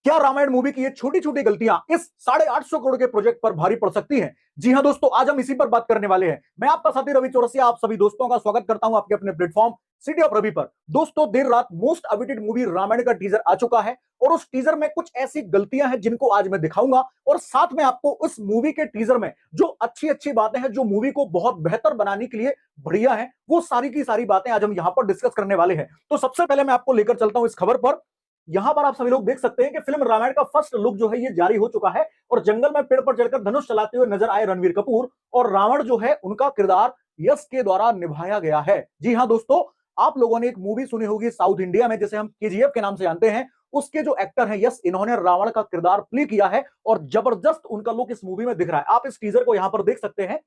क्या रामायण मूवी की ये छोटी छोटी गलतियां इस 850 करोड़ के प्रोजेक्ट पर भारी पड़ सकती हैं? जी हां दोस्तों, आज हम इसी पर बात करने वाले हैं। मैं आपका साथी रवि चौरसिया आप सभी दोस्तों का स्वागत करता हूं आपके अपने प्लेटफॉर्म सिटी ऑफ रवि पर। दोस्तों, देर रात मोस्ट अवेटेड मूवी रामायण का टीजर आ चुका है और उस टीजर में कुछ ऐसी गलतियां हैं जिनको आज मैं दिखाऊंगा और साथ में आपको उस मूवी के टीजर में जो अच्छी अच्छी बातें हैं, जो मूवी को बहुत बेहतर बनाने के लिए बढ़िया है, वो सारी की सारी बातें आज हम यहां पर डिस्कस करने वाले हैं। तो सबसे पहले मैं आपको लेकर चलता हूं इस खबर पर। यहां पर आप सभी लोग देख सकते हैं कि फिल्म रामायण का फर्स्ट लुक जो है ये जारी हो चुका है और जंगल में पेड़ पर चढ़कर धनुष चलाते हुए नजर आए रणवीर कपूर और रावण जो है उनका किरदार यश के द्वारा निभाया गया है। जी हां दोस्तों, आप लोगों ने एक मूवी सुनी होगी साउथ इंडिया में जिसे हम केजीएफ के नाम से जानते हैं, उसके जो एक्टर हैं यश, इन्होंने रावण का किरदार प्ले किया है और जबरदस्त उनका लुक इस मूवी में दिख रहा है। आप इस टीजर को यहां पर देख सकते हैं।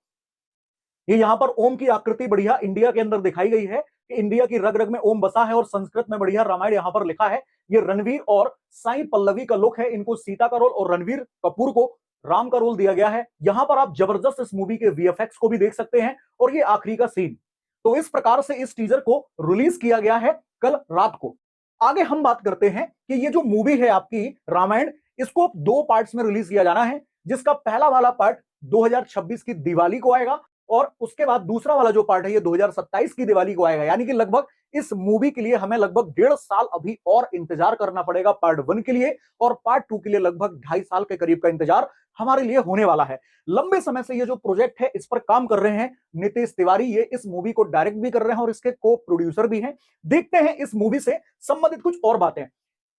ये यहां पर ओम की आकृति बढ़िया इंडिया के अंदर दिखाई गई है कि इंडिया की रग रग में ओम बसा है और संस्कृत में बढ़िया रामायण यहां पर लिखा है। ये रणवीर और साई पल्लवी का लुक है, इनको सीता का रोल और रणवीर कपूर को राम का रोल दिया गया है। यहां पर आप जबरदस्त इस मूवी के वीएफएक्स को भी देख सकते हैं और ये आखिरी का सीन। तो इस प्रकार से इस टीजर को रिलीज किया गया है कल रात को। आगे हम बात करते हैं कि ये जो मूवी है आपकी रामायण, इसको दो पार्ट्स में रिलीज किया जाना है, जिसका पहला वाला पार्ट 2026 की दिवाली को आएगा और उसके बाद दूसरा वाला जो पार्ट है ये 2027 की दिवाली को आएगा। यानी कि लगभग इस मूवी के लिए हमें लगभग 1.5 साल अभी और इंतजार करना पड़ेगा पार्ट 1 के लिए, और पार्ट 2 के लिए लगभग 2.5 साल के करीब का इंतजार हमारे लिए होने वाला है। लंबे समय से ये जो प्रोजेक्ट है इस पर काम कर रहे हैं नितेश तिवारी, ये इस मूवी को डायरेक्ट भी कर रहे हैं और इसके को प्रोड्यूसर भी हैं। देखते हैं इस मूवी से संबंधित कुछ और बातें।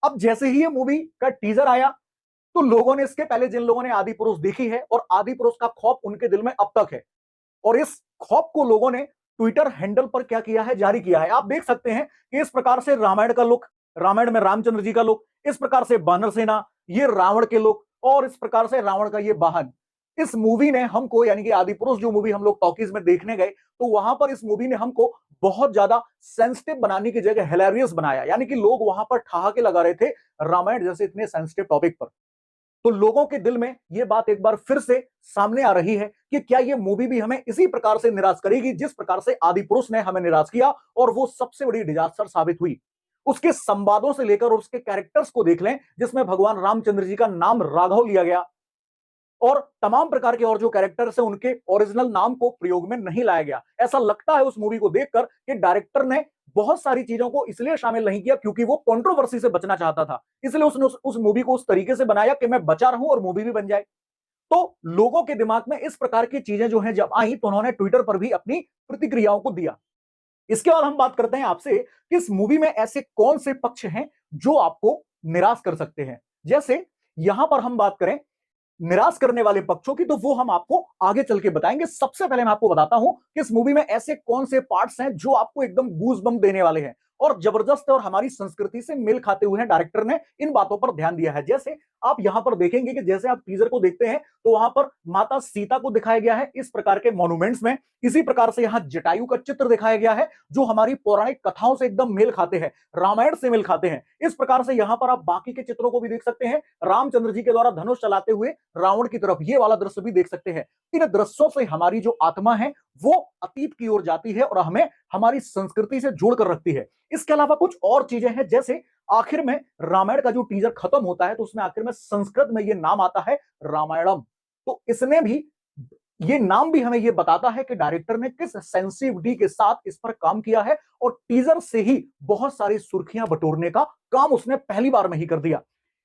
अब जैसे ही ये मूवी का टीजर आया तो लोगों ने, इसके पहले जिन लोगों ने आदि पुरुष देखी है और आदि पुरुष का खौफ उनके दिल में अब तक है, और इस खौफ को लोगों ने ट्विटर हैंडल पर क्या किया है, जारी किया है। आप देख सकते हैं कि इस प्रकार से रामायण का लुक, रामायण में रामचंद्र जी का लुक, इस प्रकार से बानर सेना, ये रावण के लुक और इस प्रकार से रावण का ये वाहन। इस मूवी ने हमको, यानी कि आदि पुरुष जो मूवी हम लोग टॉकीज में देखने गए, तो वहां पर इस मूवी ने हमको बहुत ज्यादा सेंसिटिव बनाने की जगह हिलेरियस बनाया। यानी कि लोग वहां पर ठहाके लगा रहे थे रामायण जैसे इतने सेंसिटिव टॉपिक पर। तो लोगों के दिल में यह बात एक बार फिर से सामने आ रही है कि क्या यह मूवी भी हमें इसी प्रकार से निराश करेगी जिस प्रकार से आदि पुरुष ने हमें निराश किया और वो सबसे बड़ी डिजास्टर साबित हुई। उसके संवादों से लेकर और उसके कैरेक्टर्स को देख लें, जिसमें भगवान रामचंद्र जी का नाम राघव लिया गया और तमाम प्रकार के और जो कैरेक्टर्स हैं उनके ओरिजिनल नाम को प्रयोग में नहीं लाया गया। ऐसा लगता है उस मूवी को देखकर कि डायरेक्टर ने बहुत सारी चीजों को इसलिए शामिल नहीं किया क्योंकि वो कंट्रोवर्सी से बचना चाहता था, इसलिए उसने उस मूवी को उस तरीके से बनाया कि मैं बचा रहूं और मूवी भी बन जाए। तो लोगों के दिमाग में इस प्रकार की चीजें जो हैं जब आई तो उन्होंने ट्विटर पर भी अपनी प्रतिक्रियाओं को दिया। इसके बाद हम बात करते हैं आपसे कि इस मूवी में ऐसे कौन से पक्ष हैं जो आपको निराश कर सकते हैं। जैसे यहां पर हम बात करें निराश करने वाले पक्षों की, तो वो हम आपको आगे चल के बताएंगे। सबसे पहले मैं आपको बताता हूं कि इस मूवी में ऐसे कौन से पार्ट्स हैं जो आपको एकदम गूज बम्प देने वाले हैं और जबरदस्त और हमारी संस्कृति से मेल खाते हुए हैं। डायरेक्टर ने इन बातों पर ध्यान दिया है। जैसे आप यहां पर देखेंगे कि जैसे आप टीजर को देखते हैं तो वहां पर माता सीता को दिखाया गया है इस प्रकार के मॉन्यूमेंट्स में। इसी प्रकार से यहां जटायु का चित्र दिखाया गया है जो हमारी पौराणिक कथाओं से एकदम मेल खाते हैं, रामायण से मेल खाते हैं। इस प्रकार से यहां पर आप बाकी के चित्रों को भी देख सकते हैं, रामचंद्र जी के द्वारा धनुष चलाते हुए रावण की तरफ ये वाला दृश्य भी देख सकते हैं। इन दृश्यों से हमारी जो आत्मा है वो अतीत की ओर जाती है और हमें हमारी संस्कृति से जोड़कर रखती है। इसके अलावा कुछ और चीजें हैं, जैसे आखिर में रामायण का जो टीजर खत्म होता है तो उसमें आखिर में संस्कृत में ये नाम आता है रामायणम। तो इसने भी, ये नाम भी हमें ये बताता है कि डायरेक्टर ने किस सेंसिटिविटी के साथ इस पर काम किया है और टीजर से ही बहुत सारी सुर्खियां बटोरने का काम उसने पहली बार में ही कर दिया।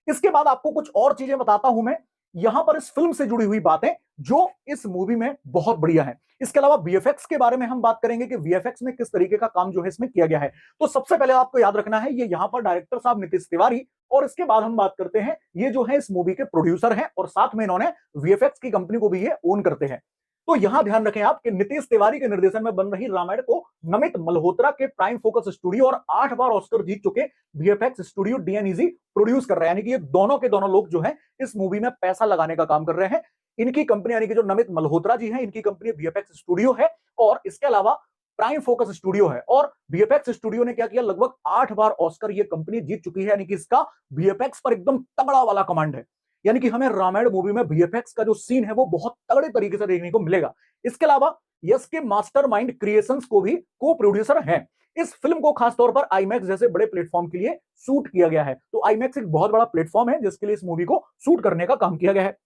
इसके बाद आपको कुछ और चीजें बताता हूं मैं यहां पर इस फिल्म से जुड़ी हुई बातें जो इस मूवी में बहुत बढ़िया है। इसके अलावा वीएफएक्स के बारे में हम बात करेंगे कि वीएफएक्स में किस तरीके का काम जो है इसमें किया गया है। तो सबसे पहले आपको याद रखना है ये यहां पर डायरेक्टर साहब नितेश तिवारी, और इसके बाद हम बात करते हैं ये जो है इस मूवी के प्रोड्यूसर हैं और साथ में इन्होंने वीएफएक्स की कंपनी को भी ये ओन करते हैं। तो यहां ध्यान रखें आप कि नितेश तिवारी के निर्देशन में बन रही रामायण को नमित मल्होत्रा के प्राइम फोकस स्टूडियो और 8 बार ऑस्कर जीत चुके वीएफएक्स स्टूडियो डीएनईजी प्रोड्यूस कर रहे हैं। यानी कि ये दोनों के दोनों लोग जो हैं इस मूवी में पैसा लगाने का काम कर रहे हैं। इनकी कंपनी, यानी कि जो नमित मल्होत्रा जी हैं, इनकी कंपनी वीएफएक्स स्टूडियो है और इसके अलावा प्राइम फोकस स्टूडियो है। और वीएफएक्स स्टूडियो ने क्या किया, लगभग 8 बार ऑस्कर ये कंपनी जीत चुकी है। यानी कि इसका वीएफएक्स पर एकदम तगड़ा वाला कमांड है। यानी कि हमें रामायण मूवी में वीएफएक्स का जो सीन है वो बहुत तगड़े तरीके से देखने को मिलेगा। इसके अलावा यस के मास्टरमाइंड क्रिएशंस को भी को प्रोड्यूसर हैं। इस फिल्म को खासतौर पर आईमैक्स जैसे बड़े प्लेटफॉर्म के लिए शूट किया गया है। तो आईमैक्स एक बहुत बड़ा प्लेटफॉर्म है जिसके लिए इस मूवी को शूट करने का काम किया गया है।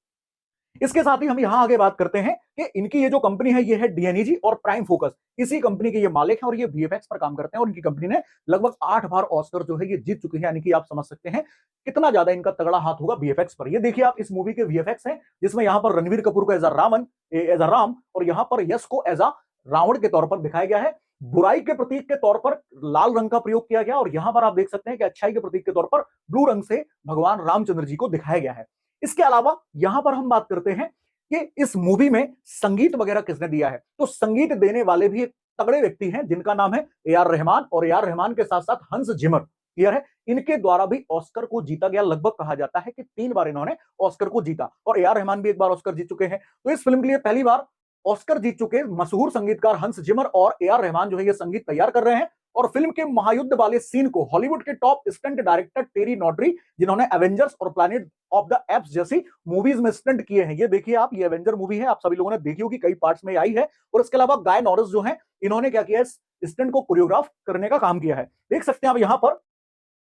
इसके साथ ही हम यहां आगे बात करते हैं कि इनकी ये जो कंपनी है ये है डीएनईजी और प्राइम फोकस, इसी कंपनी के ये मालिक हैं और ये वीएफएक्स पर काम करते हैं और इनकी कंपनी ने लगभग 8 बार ऑस्कर जो है ये जीत चुकी है। यानी कि आप समझ सकते हैं कितना ज्यादा इनका तगड़ा हाथ होगा वीएफएक्स पर। ये देखिए आप इस मूवी के वीएफएक्स हैं जिसमें यहां पर रणवीर कपूर को एज अ राम और यहां पर यश को एज अ रावण के तौर पर दिखाया गया है। बुराई के प्रतीक के तौर पर लाल रंग का प्रयोग किया गया और यहां पर आप देख सकते हैं कि अच्छाई के प्रतीक के तौर पर ब्लू रंग से भगवान रामचंद्र जी को दिखाया गया है। इसके अलावा यहां पर हम बात करते हैं कि इस मूवी में संगीत वगैरह किसने दिया है। तो संगीत देने वाले भी एक तगड़े व्यक्ति हैं जिनका नाम है ए आर रहमान और ए आर रहमान के साथ साथ हंस जिमर। क्लियर है, इनके द्वारा भी ऑस्कर को जीता गया। लगभग कहा जाता है कि 3 बार इन्होंने ऑस्कर को जीता और ए आर रहमान भी एक बार ऑस्कर जीत चुके हैं। तो इस फिल्म के लिए पहली बार ऑस्कर जीत चुके मशहूर संगीतकार हंस जिमर और ए आर रहमान जो है ये संगीत तैयार कर रहे हैं। और फिल्म के महायुद्ध वाले सीन को हॉलीवुड के टॉप स्टंट डायरेक्टर टेरी नॉड्री, जिन्होंने एवेंजर्स और प्लैनेट ऑफ द एप्स जैसी मूवीज में स्टंट किए हैं। ये देखिए आप, ये एवेंजर मूवी है, आप सभी लोगों ने देखी होगी, कई पार्ट्स में आई है। और इसके अलावा गाय नॉरिस जो है, इन्होंने क्या किया है, स्टंट को कोरियोग्राफ करने का काम किया है। देख सकते हैं आप यहां पर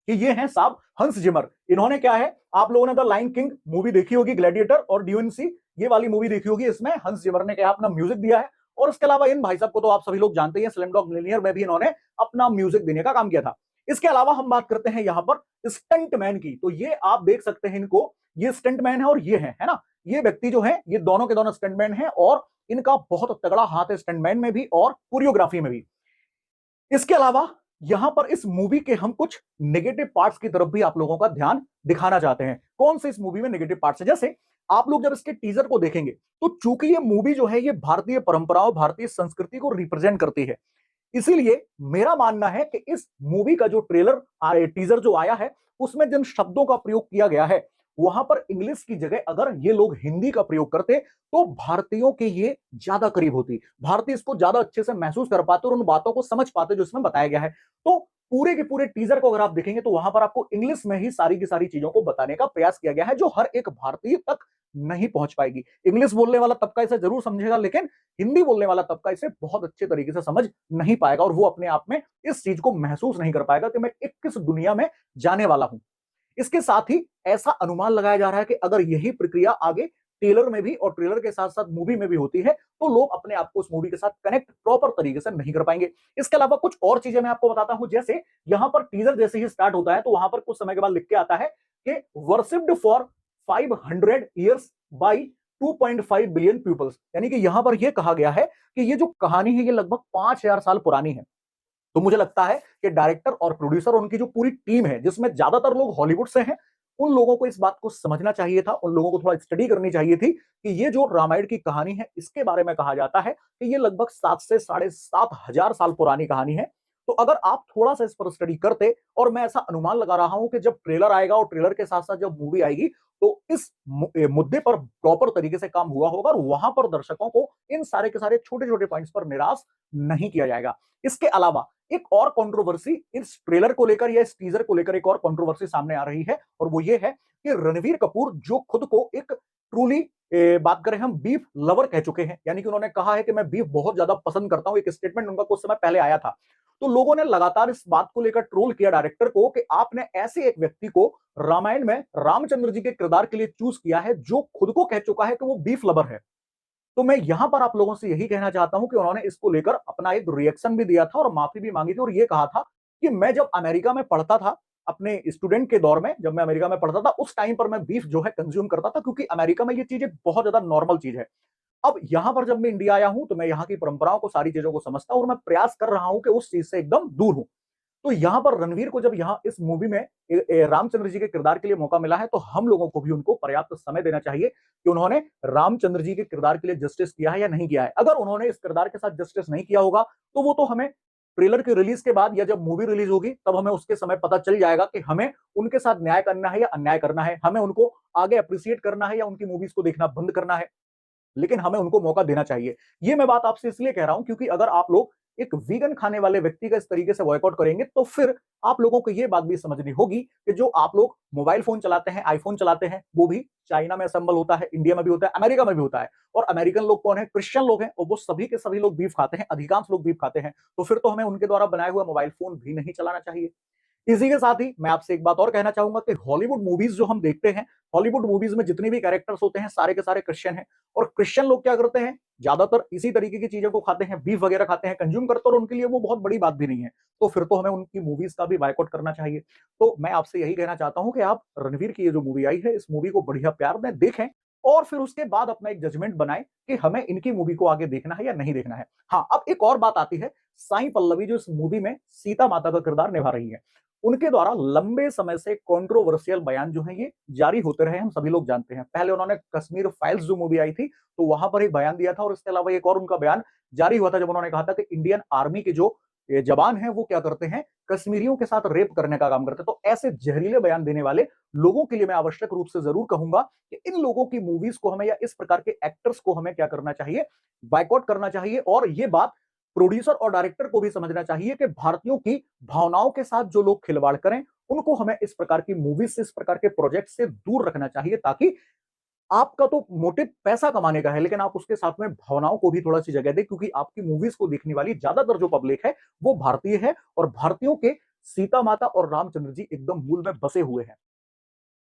कि ये हैं साहब हंस जिमर। इन्होंने क्या है, आप लोगों ने द लायन किंग मूवी देखी होगी, ग्लैडिएटर और ड्यूएनसी ये वाली मूवी देखी होगी, इसमें हंस जिमर ने क्या अपना म्यूजिक दिया है। और इसके अलावा इन भाई साहब को तो आप सभी लोग जानते हैं, स्लमडॉग मिलियनेयर में भी इन्होंने अपना म्यूजिक देने का काम किया था। इसके अलावा हम बात करते हैं यहां पर स्टंटमैन की। तो ये आप देख सकते हैं इनको, ये स्टंटमैन है और ये है ना, ये व्यक्ति जो है ये दोनों के दोनों स्टंटमैन है और इनका बहुत तगड़ा हाथ है स्टंटमैन में भी और कोरियोग्राफी में भी। इसके अलावा यहां पर इस मूवी के हम कुछ नेगेटिव पार्ट्स की तरफ भी आप लोगों का ध्यान दिखाना चाहते हैं। कौन से इस मूवी में नेगेटिव पार्ट्स है? जैसे आप लोग जब इसके टीजर को देखेंगे तो चूंकि ये मूवी जो है ये भारतीय परंपराओं, भारतीय संस्कृति को रिप्रेजेंट करती है, इसीलिए मेरा मानना है कि इस मूवी का जो टीजर जो आया है उसमें जिन शब्दों का प्रयोग किया गया है वहां पर इंग्लिश की जगह अगर ये लोग हिंदी का प्रयोग करते तो भारतीयों के ये ज्यादा करीब होती, भारतीय इसको ज्यादा अच्छे से महसूस कर पाते और उन बातों को समझ पाते जो इसमें बताया गया है। तो पूरे के पूरे टीजर को अगर आप देखेंगे तो वहां पर आपको इंग्लिश में ही सारी की सारी चीजों को बताने का प्रयास किया गया है जो हर एक भारतीय तक नहीं पहुंच पाएगी। इंग्लिश बोलने वाला तबका इसे जरूर समझेगा लेकिन हिंदी बोलने वाला तबका इसे बहुत अच्छे तरीके से समझ नहीं पाएगा और वो अपने आप में इस चीज को महसूस नहीं कर पाएगा कि मैं किस दुनिया में जाने वाला हूं। इसके साथ ही ऐसा अनुमान लगाया जा रहा है कि अगर यही प्रक्रिया आगे ट्रेलर में भी और ट्रेलर के साथ साथ मूवी में भी होती है तो लोग अपने आप को उस मूवी के साथ कनेक्ट प्रॉपर तरीके से नहीं कर पाएंगे। इसके अलावा कुछ और चीजें मैं आपको बताता हूं, जैसे यहां पर टीजर जैसे ही स्टार्ट होता है तो वहां पर कुछ समय के बाद लिख के आता है कि worshipped for 500 years by 2.5 billion peoples. यानी कि यहां पर यह कहा गया है कि ये जो कहानी है ये लगभग 5000 साल पुरानी है। तो मुझे लगता है कि डायरेक्टर और प्रोड्यूसर और उनकी जो पूरी टीम है जिसमें ज्यादातर लोग हॉलीवुड से हैं, उन लोगों को इस बात को समझना चाहिए था, उन लोगों को थोड़ा स्टडी करनी चाहिए थी कि ये जो रामायण की कहानी है इसके बारे में कहा जाता है कि ये लगभग 7 से 7,500 साल पुरानी कहानी है। तो अगर आप थोड़ा सा इस पर स्टडी करते, और मैं ऐसा अनुमान लगा रहा हूं कि जब ट्रेलर आएगा और ट्रेलर के साथ साथ जब मूवी आएगी तो इस मुद्दे पर प्रॉपर तरीके से काम हुआ होगा और वहां पर दर्शकों को इन सारे के सारे छोटे छोटे पॉइंट्स पर निराश नहीं किया जाएगा। इसके अलावा एक और कंट्रोवर्सी इस ट्रेलर को लेकर या इस टीजर को लेकर एक और कंट्रोवर्सी सामने आ रही है और वो ये है कि रणवीर कपूर जो खुद को एक ट्रूली बात करें हम बीफ लवर कह चुके हैं, यानी कि उन्होंने कहा है कि मैं बीफ बहुत ज्यादा पसंद करता हूं। एक स्टेटमेंट उनका कुछ समय पहले आया था। तो लोगों ने लगातार इस बात को लेकर ट्रोल किया डायरेक्टर को कि आपने ऐसे एक व्यक्ति को रामायण में रामचंद्र जी के किरदार के लिए चूज किया है जो खुद को कह चुका है कि वो बीफ लवर है। तो मैं यहां पर आप लोगों से यही कहना चाहता हूं कि उन्होंने इसको लेकर अपना एक रिएक्शन भी दिया था और माफी भी मांगी थी और ये कहा था कि मैं जब अमेरिका में पढ़ता था, अपने स्टूडेंट के दौर में जब मैं अमेरिका में पढ़ता था उस टाइम पर मैं बीफ जो है कंज्यूम करता था क्योंकि अमेरिका में ये चीज बहुत ज्यादा नॉर्मल चीज है। अब यहां पर जब मैं इंडिया आया हूं तो मैं यहाँ की परंपराओं को, सारी चीजों को समझता हूं और मैं प्रयास कर रहा हूं कि उस चीज से एकदम दूर हूं। तो यहां पर रणवीर को जब यहाँ इस मूवी में रामचंद्र जी के किरदार के लिए मौका मिला है तो हम लोगों को भी उनको पर्याप्त समय देना चाहिए कि उन्होंने रामचंद्र जी के किरदार के लिए जस्टिस किया है या नहीं किया है। अगर उन्होंने इस किरदार के साथ जस्टिस नहीं किया होगा तो वो तो हमें ट्रेलर के रिलीज के बाद या जब मूवी रिलीज होगी तब हमें उसके समय पता चल जाएगा कि हमें उनके साथ न्याय करना है या अन्याय करना है, हमें उनको आगे अप्रिशिएट करना है या उनकी मूवीज को देखना बंद करना है। लेकिन हमें उनको मौका देना चाहिए। ये मैं बात आपसे इसलिए कह रहा हूं क्योंकि अगर आप लोग एक वीगन खाने वाले व्यक्ति का इस तरीके से बॉयकॉट करेंगे, तो फिर आप लोगों को यह बात भी समझनी होगी कि जो आप लोग मोबाइल फोन चलाते हैं, आईफोन चलाते हैं, वो भी चाइना में असेंबल होता है, इंडिया में भी होता है, अमेरिका में भी होता है। और अमेरिकन लोग कौन है? क्रिश्चियन लोग हैं, और वो सभी के सभी लोग बीफ खाते हैं, अधिकांश लोग बीफ खाते हैं। तो फिर तो हमें उनके द्वारा बनाया हुआ मोबाइल फोन भी नहीं चलाना चाहिए। इसी के साथ ही मैं आपसे एक बात और कहना चाहूंगा कि हॉलीवुड मूवीज जो हम देखते हैं, हॉलीवुड मूवीज में जितने भी कैरेक्टर्स होते हैं सारे के सारे क्रिश्चियन हैं। और क्रिश्चियन लोग क्या करते हैं? ज्यादातर इसी तरीके की चीजों को खाते हैं, बीफ वगैरह खाते हैं, कंज्यूम करते हैं, और उनके लिए वो बहुत बड़ी बात भी नहीं है। तो फिर तो हमें उनकी मूवीज का भी बायकॉट करना चाहिए। तो मैं आपसे यही कहना चाहता हूं कि आप रणवीर की ये जो मूवी आई है, इस मूवी को बढ़िया प्यार दें, देखें, और फिर उसके बाद अपना एक जजमेंट बनाएं कि हमें इनकी मूवी को आगे देखना है या नहीं देखना है। हाँ, अब एक और बात आती है, साई पल्लवी जो इस मूवी में सीता माता का किरदार निभा रही है, उनके द्वारा लंबे समय से कंट्रोवर्शियल बयान जो है ये जारी होते रहे, हम सभी लोग जानते हैं। पहले उन्होंने कश्मीर फाइल्स जो मूवी आई थी, तो वहां पर एक बयान दिया था, और इसके अलावा एक और उनका बयान जारी हुआ था जब उन्होंने कहा था कि इंडियन आर्मी के जो जवान हैं वो क्या करते हैं? कश्मीरियों के साथ रेप करने का काम करते हैं। तो ऐसे जहरीले बयान देने वाले लोगों के लिए मैं आवश्यक रूप से जरूर कहूंगा कि इन लोगों की मूवीज को हमें, या इस प्रकार के एक्टर्स को हमें क्या करना चाहिए? बायकॉट करना चाहिए। और ये बात प्रोड्यूसर और डायरेक्टर को भी समझना चाहिए कि भारतीयों की भावनाओं के साथ जो लोग खिलवाड़ करें, उनको हमें इस प्रकार की मूवीज से, इस प्रकार के प्रोजेक्ट से दूर रखना चाहिए, ताकि आपका तो मोटिव पैसा कमाने का है, लेकिन आप उसके साथ में भावनाओं को भी थोड़ा सी जगह दें, क्योंकि आपकी मूवीज को देखने वाली ज्यादातर जो पब्लिक है वो भारतीय है, और भारतीयों के सीता माता और रामचंद्र जी एकदम मूल में बसे हुए हैं।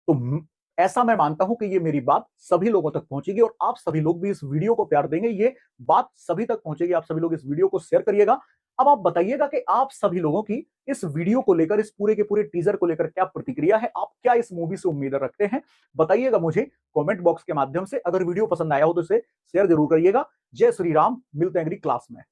तो ऐसा मैं मानता हूं कि ये मेरी बात सभी लोगों तक पहुंचेगी, और आप सभी लोग भी इस वीडियो को प्यार देंगे, ये बात सभी तक पहुंचेगी। आप सभी लोग इस वीडियो को शेयर करिएगा। अब आप बताइएगा कि आप सभी लोगों की इस वीडियो को लेकर, इस पूरे के पूरे टीजर को लेकर क्या प्रतिक्रिया है? आप क्या इस मूवी से उम्मीद रखते हैं? बताइएगा मुझे कमेंट बॉक्स के माध्यम से। अगर वीडियो पसंद आया हो तो इसे शेयर जरूर करिएगा। जय श्री राम, मिलते हैं अगली क्लास में।